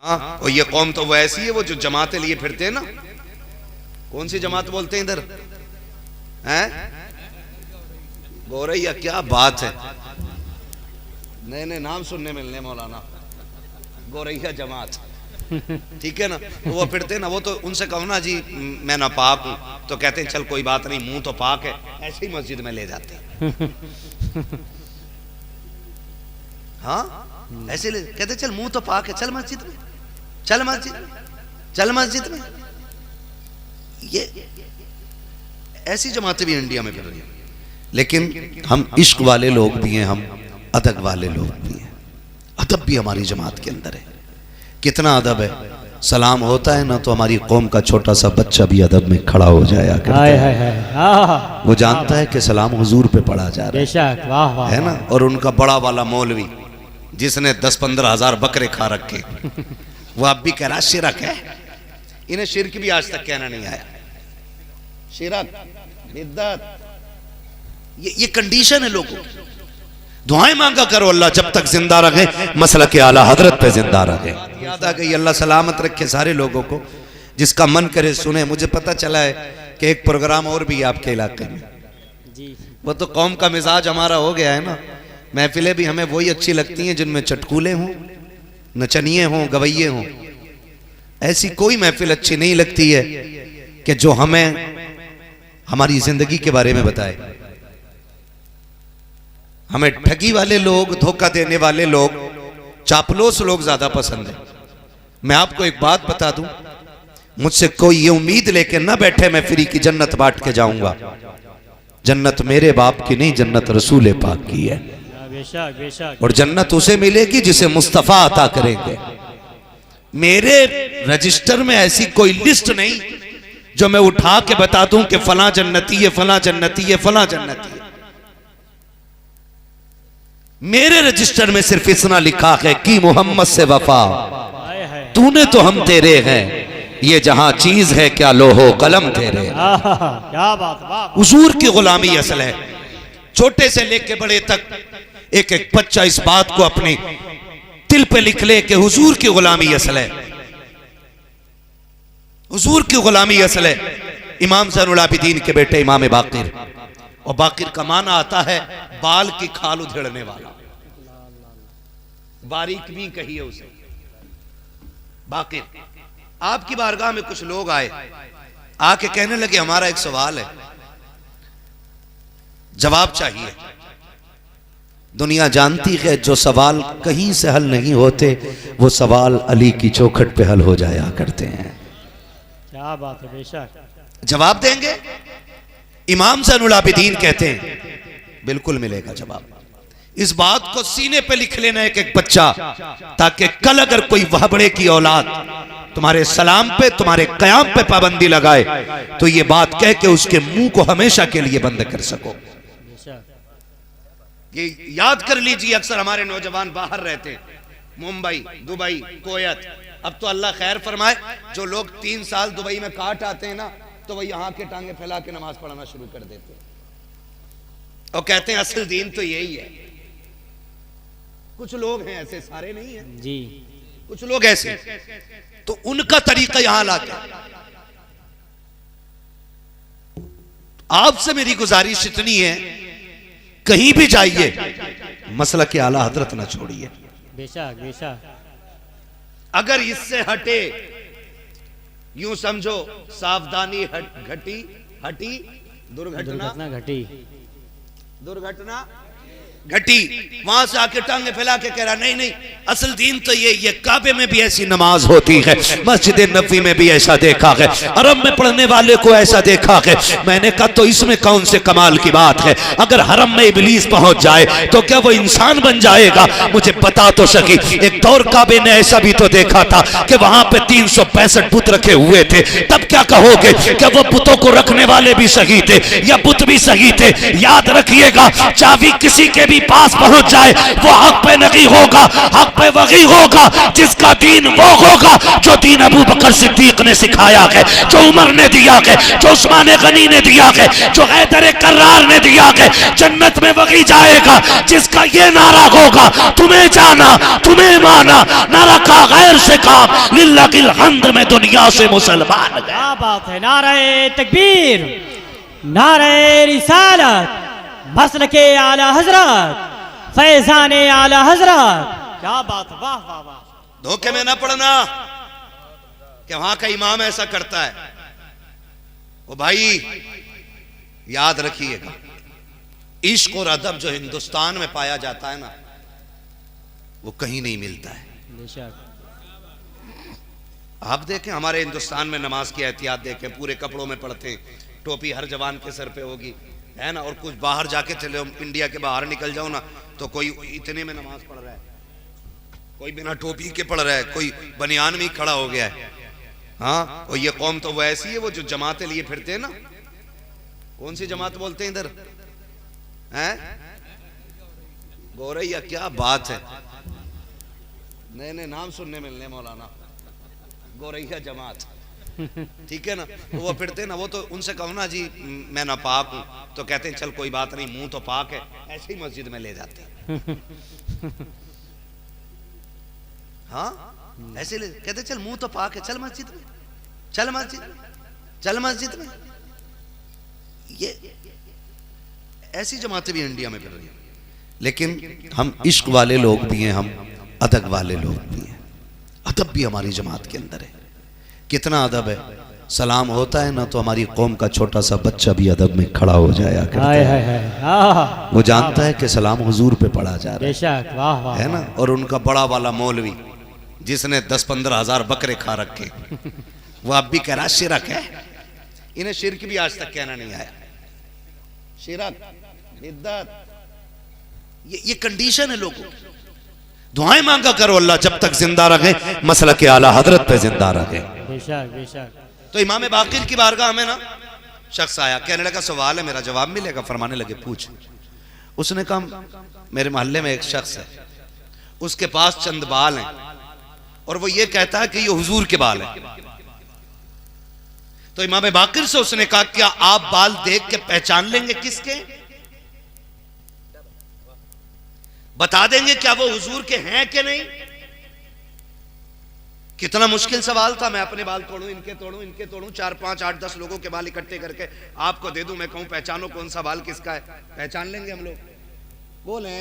हाँ, और ये कौम तो वो ऐसी है वो जो जमातें लिए फिरते हैं ना। कौन सी जमात बोलते हैं इधर हैं? गौरैया, क्या बात है, नए नए नाम सुनने मिलने मौलाना। गौरैया जमात, ठीक है ना। तो वो फिरते ना, वो तो उनसे कहो ना जी मैं ना पाक हूं, तो कहते हैं चल कोई बात नहीं, मुंह तो पाक है, ऐसे ही मस्जिद में ले जाते हैं। हाँ, ऐसे ले कहते चल मुंह तो पाक है, चल मस्जिद में, चल मस्जिद में, चल मस्जिद में। ये ऐसी जमातें भी इंडिया में फिर रही हैं। लेकिन हम इश्क वाले लोग भी हैं, हम अदब वाले लोग भी हैं। अदब भी हमारी जमात के अंदर है। कितना अदब है, सलाम होता है ना तो हमारी कौम का छोटा सा बच्चा भी अदब में खड़ा हो जाया करता है। वो जानता है कि सलाम हुजूर पे पढ़ा जा रहा है, है ना। और उनका बड़ा वाला मौलवी जिसने 10-15 हजार बकरे खा रखे, वो अब भी कह रहा शिरक है। इन्हें शिरक भी आज तक कहना नहीं आया। शिरक, बिद्दत, ये कंडीशन है लोगों की। दुआएं मांगा करो अल्लाह जब तक जिंदा रखे, मसला के आला हजरत पे जिंदा रखे। याद आ गई, अल्लाह सलामत रखे सारे लोगों को, जिसका मन करे सुने। मुझे पता चला है कि एक प्रोग्राम और भी है आपके इलाके में जी। वो तो कौम का मिजाज हमारा हो गया है ना। महफिलें भी हमें वही अच्छी लगती हैं जिनमें चटकूले हों, नचनिए हों, गवैये हों। ऐसी कोई महफिल अच्छी नहीं लगती है कि जो हमें हमारी जिंदगी के बारे में बताए। हमें ठगी वाले लोग, धोखा देने वाले लोग, चापलूस लोग ज्यादा पसंद है। मैं आपको एक बात बता दूं, मुझसे कोई ये उम्मीद लेके ना बैठे मैं फ्री की जन्नत बांट के जाऊंगा। जन्नत मेरे बाप की नहीं, जन्नत रसूल पाक की है। बेशक, बेशक। और जन्नत उसे मिलेगी जिसे मुस्तफा अता करेंगे। मेरे रजिस्टर में ऐसी कोई लिस्ट नहीं जो मैं उठा के बता दूं कि फला जन्नती है, फला जन्नती है, फला जन्नती है। मेरे रजिस्टर में सिर्फ इतना लिखा है कि मोहम्मद से वफा, तूने तो हम तेरे हैं, ये जहां चीज है क्या लोहो कलम तेरे। क्या बात, हुजूर की गुलामी असल है। छोटे से लेके बड़े तक एक एक बच्चा इस बात को अपने दिल पे लिख ले कि हुजूर की गुलामी असल है, हुजूर की गुलामी असल है। इमाम ज़ैनुल आबिदीन के बेटे इमाम बाकिर, और बाकिर का माना आता है बाल की खाल उधेड़ने वाला, बारीक भी कहिए उसे बाकिर। आपकी बारगाह में कुछ लोग आए, आके कहने लगे हमारा एक सवाल है, जवाब चाहिए। दुनिया जानती है जो सवाल कहीं से हल नहीं होते वो सवाल अली की चौखट पे हल हो जाया करते हैं। क्या बात है, बेशक। जवाब देंगे? इमाम ज़ैनुल आबिदीन कहते हैं बिल्कुल मिलेगा जवाब। इस बात को सीने पे लिख लेना एक एक बच्चा, ताकि कल अगर कोई वहबड़े की औलाद तुम्हारे सलाम पे, तुम्हारे कयाम पे पाबंदी लगाए तो ये बात कह के उसके मुंह को हमेशा के लिए बंद कर सको। ये याद कर लीजिए, अक्सर हमारे नौजवान बाहर रहते हैं, मुंबई, दुबई, कोयत। अब तो अल्लाह खैर फरमाए, जो लोग 3 साल दुबई में काट आते हैं ना, तो वही यहाँ के टांगे फैला के नमाज पढ़ना शुरू कर देते हैं और कहते हैं असल दीन तो यही है। कुछ लोग हैं ऐसे, सारे नहीं हैं जी, कुछ लोग ऐसे, तो उनका तरीका यहां लाते। आपसे मेरी गुजारिश इतनी है, कहीं भी जाइए मसला के आला हजरत ना छोड़िए। बेशक, बेशक। अगर इससे हटे, यूं समझो सावधानी घटी, हटी दुर्घटना घटी, दुर्घटना घटी, वहां से आके टांगे फैला के कह रहा नहीं नहीं असल दीन तो ये काबे में भी ऐसी नमाज होती है, मस्जिद नबी में भी ऐसा देखा है, हरम में पढ़ने वाले को ऐसा देखा है। मैंने कहा तो इसमें कौन से कमाल की बात है? अगर हरम में इब्लीस पहुंच जाए तो क्या वो इंसान बन जाएगा? मुझे बता तो सकी। एक दौर काबे ने ऐसा भी तो देखा था कि वहां पे 365 बुत रखे हुए थे। तब क्या कहोगे, क्या वो बुतों को रखने वाले भी सही थे या बुत भी सही थे? याद रखिएगा, चाबी किसी के भी भी पास पहुंच जाए वो हक पे नहीं होगा, हक पे वही होगा जिसका दीन वो होगा जो दीन अबू बकर सिद्दीक ने सिखाया है, जो उमर ने दिया है, जो उस्मान गनी ने दिया है, जो हैदर कर्रार ने दिया है। जन्नत में वही जाएगा जिसका ये नारा होगा, तुम्हें जाना तुम्हें माना, ना रखा गैर से काम, लिल्लाहिल हम्द में दुनिया से मुसलमान गए। क्या बात है, नारे तकबीर, नारे रिसालत, मसलके आला हजरत, फैजाने आला हजरत। क्या बात, वाह वाह वाह। धोखे में ना पड़ना कि वहां का इमाम ऐसा करता है। वो भाई याद रखिएगा, इश्क और अदब जो हिंदुस्तान में पाया जाता है ना, वो कहीं नहीं मिलता है। आप देखें हमारे हिंदुस्तान में नमाज की एहतियात देखें, पूरे कपड़ों में पढ़ते हैं, टोपी हर जवान के सर पे होगी, है ना। और कुछ बाहर जाके चले, इंडिया के बाहर निकल जाओ ना, तो कोई इतने में नमाज पढ़ रहा है, कोई बिना टोपी के पढ़ रहा है, कोई बनियान में ही खड़ा हो गया है। हाँ, और ये कौम तो वो ऐसी है, वो जो जमातें लिए फिरते हैं ना, कौन सी जमात बोलते हैं इधर, हैं गोरैया, क्या बात है, नए नए नाम सुनने मिलने मौलाना, गोरैया जमात, ठीक है ना। तो वो फिरते ना, वो तो उनसे कहो ना जी मैं नापाक हूं, तो कहते हैं चल कोई बात नहीं, मुंह तो पाक है, ऐसे ही मस्जिद में ले जाते हैं। हाँ, ऐसे ले कहते चल मुंह तो पाक है, चल मस्जिद में, चल मस्जिद में, चल मस्जिद में। ये ऐसी जमातें भी इंडिया में फिर रही हैं। लेकिन हम इश्क वाले लोग भी हैं, हम अदब वाले लोग भी हैं। अदब भी हमारी जमात के अंदर है। कितना अदब है, सलाम होता है ना तो हमारी कौम का छोटा सा बच्चा भी अदब में खड़ा हो जाया करता है। वो जानता है कि सलाम हुजूर पे पढ़ा जा रहा है, वाह वाह, है ना। और उनका बड़ा वाला मौलवी जिसने 10-15 हजार बकरे खा रखे, वो अब भी कह रहा शिरक है। इन्हें शिरक भी आज तक कहना नहीं आया। शिरक, बिद्दत, ये कंडीशन है लोगों की। दुआएं मांगा करो अल्लाह जब तक जिंदा रखे, मसला के आला हजरत पे जिंदा रखे। बेशक बेशक। तो इमाम बाकिर की बारगाह में ना शख्स आया, कहने लगा सवाल है, मेरा जवाब मिलेगा? फरमाने लगे पूछ। उसने कहा मेरे मोहल्ले में एक शख्स है, उसके पास चंद बाल हैं और वो ये कहता है कि ये हुजूर के बाल हैं। तो इमाम बाकिर से उसने कहा क्या आप बाल देख के पहचान लेंगे किसके, बता देंगे क्या वो हुजूर के हैं कि नहीं? कितना मुश्किल सवाल था। मैं अपने बाल तोड़ूं, इनके तोड़ूं, इनके तोड़ूं, 4, 5, 8, 10 लोगों के बाल इकट्ठे करके आपको दे दूं, मैं कहूं पहचानो कौन सा बाल किसका है? पहचान लेंगे हम लोग? बोले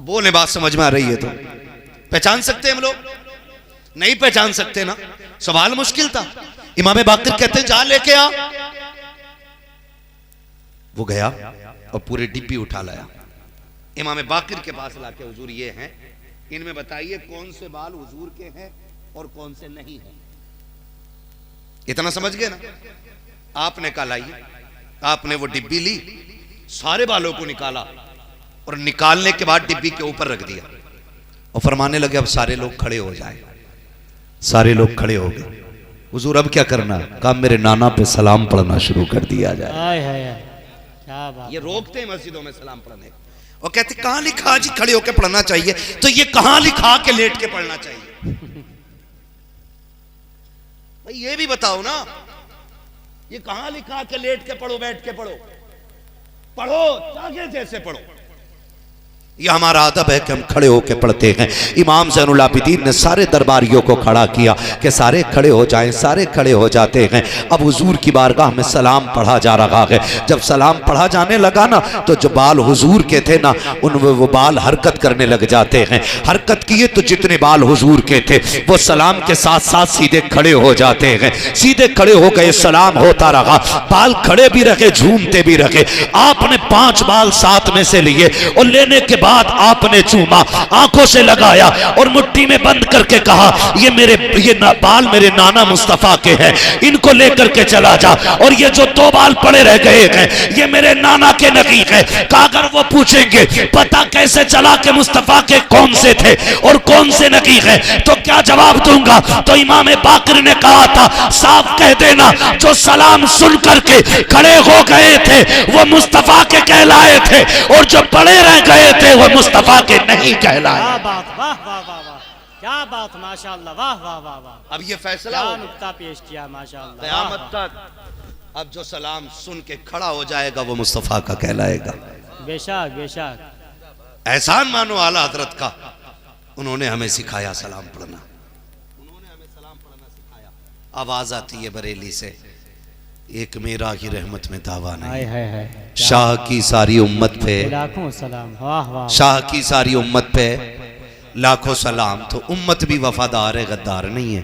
बोले, बात समझ में आ रही है तो पहचान सकते हम लोग? नहीं पहचान सकते ना। सवाल मुश्किल था। इमाम बाकिर कहते हैं जा लेके आ। वो गया और पूरे डिब्बी उठा लाया, इमाम बाकिर के पास लाके हुजूर ये हैं, इनमें बताइए कौन से बाल हुजूर के हैं और कौन से नहीं हैं। इतना समझ गए ना। आपने कहा लाइए, आपने वो डिब्बी ली, सारे बालों को निकाला और निकालने के बाद डिब्बी के ऊपर रख दिया और फरमाने लगे अब सारे लोग खड़े हो जाए। सारे लोग खड़े हो गए। हुजूर अब क्या करना? कहा मेरे नाना पे सलाम पढ़ना शुरू कर दिया जाए। क्या बात। ये रोकते हैं मस्जिदों में सलाम पढ़ने और कहते कहां लिखा जी खड़े होकर पढ़ना चाहिए? तो ये कहां लिखा के लेट के पढ़ना चाहिए? भाई ये भी बताओ ना, ये कहां लिखा के लेट के पढ़ो, बैठ के पढ़ो? पढ़ो जागे जैसे पढ़ो। ये हमारा अदब है कि हम खड़े होकर पढ़ते हैं। इमाम ज़ैनुल आबिदीन ने सारे दरबारियों को खड़ा किया कि सारे खड़े हो जाएं। सारे खड़े हो जाते हैं। अब हुजूर की बारगाह में सलाम पढ़ा जा रहा है। जब सलाम पढ़ा जाने लगा ना, तो जो बाल हुजूर के थे ना, उनमें वो बाल हरकत करने लग जाते हैं। हरकत किए तो जितने बाल हुजूर के थे वो सलाम के साथ साथ सीधे खड़े हो जाते हैं। सीधे खड़े हो गए, सलाम होता रहा, बाल खड़े भी रखे, झूमते भी रखे। आपने 5 बाल साथ में से लिए और लेने के बाद आपने चूमा, आंखों से लगाया और मुट्ठी में बंद करके कहा ये बाल मेरे नाना मुस्तफा के हैं, इनको लेकर के चला जा। और ये जो 2 बाल पड़े रह गए हैं ये मेरे नाना के नकीक है। कहा अगर वो पूछेंगे पता कैसे चला कि मुस्तफा के कौन से थे और कौन से नकीक है, तो क्या जवाब दूंगा? तो इमाम बाकर ने कहा था साफ कह देना जो सलाम सुन करके खड़े हो गए थे वो मुस्तफा के कहलाए थे और जो पड़े रह गए थे वो मुस्तफा के नहीं कहलाए। क्या बात, वाह वाह वाह वाह, क्या बात, माशाअल्लाह, वाह वाह वाह वाह। अब ये फैसला क्या हो नुक्ता पेश किया, माशाअल्लाह, क़यामत वाह, वाह। तक। अब जो सलाम सुन के खड़ा हो जाएगा वो मुस्तफा का कहलाएगा। बेशक बेशक। एहसान मानो आला हजरत का, उन्होंने हमें सिखाया सलाम पढ़ना, उन्होंने हमें सलाम पढ़ना सिखाया। आवाज आती है बरेली से, एक मेरा ही रहमत में दावा नहीं, हाय हाय हाय, शाह की सारी उम्मत पे लाखों सलाम, वाह वाह। शाह की सारी उम्मत पे लाखों सलाम। तो उम्मत भी वफादार है, गद्दार नहीं है।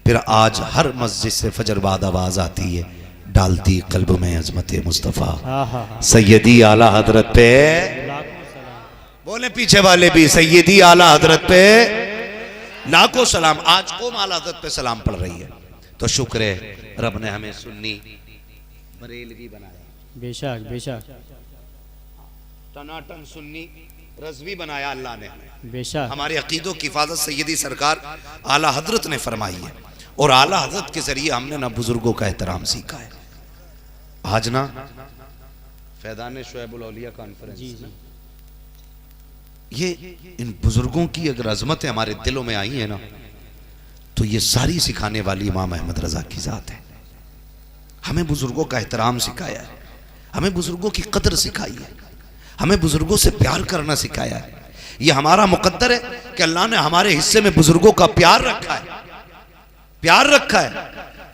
फिर आज हर मस्जिद से फजर बाद आवाज आती है, डालती कल्ब में अजमत मुस्तफ़ा सैयदी आला हजरत पे, बोले पीछे वाले भी सैयदी आला हजरत पे लाखों सलाम। आज कौम आला हजरत पे सलाम पढ़ रही है, तो शुक्र है रब ने हमें सुन्नी बरेलवी बनाया, बेशक बेशक, टनाटन सुन्नी रज़वी बनाया अल्लाह ने हमें। बेशक हमारे अकीदों की हिफाजत सैयदी सरकार आला हजरत ने फरमाई है, और आला हजरत के जरिए हमने ना बुजुर्गों का एहतराम सीखा है। आज ना फैदान शुएबुल औलिया कॉन्फ्रेंस में ये इन बुजुर्गों की अगर अजमतें हमारे दिलों में आई है ना, तो ये सारी सिखाने वाली इमाम अहमद रजा की जात है। हमें बुजुर्गों का एहतराम सिखाया है, हमें बुजुर्गों की कदर सिखाई है, हमें बुजुर्गों से प्यार करना सिखाया है। ये हमारा मुकद्दर है कि अल्लाह ने हमारे हिस्से में बुजुर्गों का प्यार रखा है, प्यार रखा है।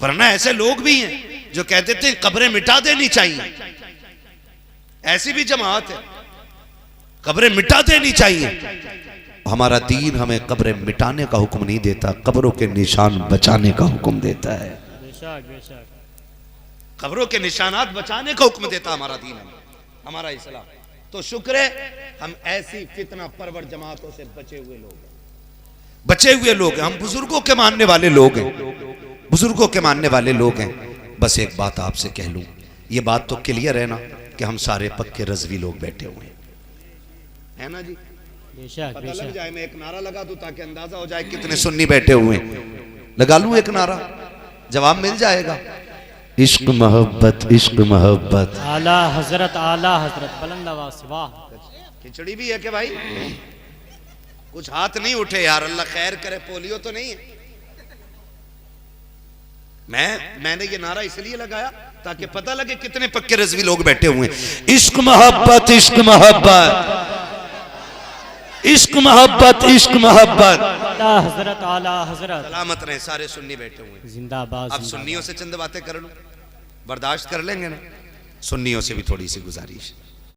वरना ऐसे लोग भी हैं जो कहते थे कब्रें मिटा देनी चाहिए, ऐसी भी जमात है, कब्रें मिटा देनी चाहिए। हमारा दीन हमें कब्रें मिटाने का हुक्म नहीं देता, कब्रों के निशान बचाने का हुक्म देता है। बेशक बेशक, कब्रों के निशानात बचाने का हुक्म देता हमारा दीन, हमारा इस्लाम। तो शुक्र है हम ऐसी फितना परवर जमातों से बचे हुए लोग हैं, बचे हुए लोग हैं। हम बुजुर्गों के मानने वाले लोग हैं, बुजुर्गों के मानने वाले लोग हैं। बस एक बात आपसे कह लूं, ये बात तो क्लियर है ना कि हम सारे पक्के रज़वी लोग बैठे हुए हैं, है ना जी? बेशक पता लग बेशक। जाए, मैं एक नारा लगा दूं ताकि अंदाजा हो जाए कितने सुन्नी बैठे हुए हैं। लगा लूं एक नारा, जवाब मिल जाएगा। इश्क मोहब्बत, इश्क मोहब्बत, आला हजरत, आला हजरत, बुलंद आवाज से, वाह। खिचड़ी भी है कि भाई कुछ हाथ नहीं उठे यार, अल्लाह खैर करे, पोलियो तो नहीं है। मैंने ये नारा इसलिए लगाया ताकि पता लगे कितने पक्के रज़वी लोग बैठे हुए हैं। इश्क मोहब्बत, इश्क मोहब्बत, इश्क मोहब्बत, इश्क मोहब्बत। आला हजरत, आला हजरत, सलामत रहे सारे सुन्नी बैठे हुए हैं। जिंदाबाद। अब सुन्नियों से चंद बातें कर लूं, बर्दाश्त कर लेंगे ना? सुन्नियों से भी थोड़ी सी गुजारिश।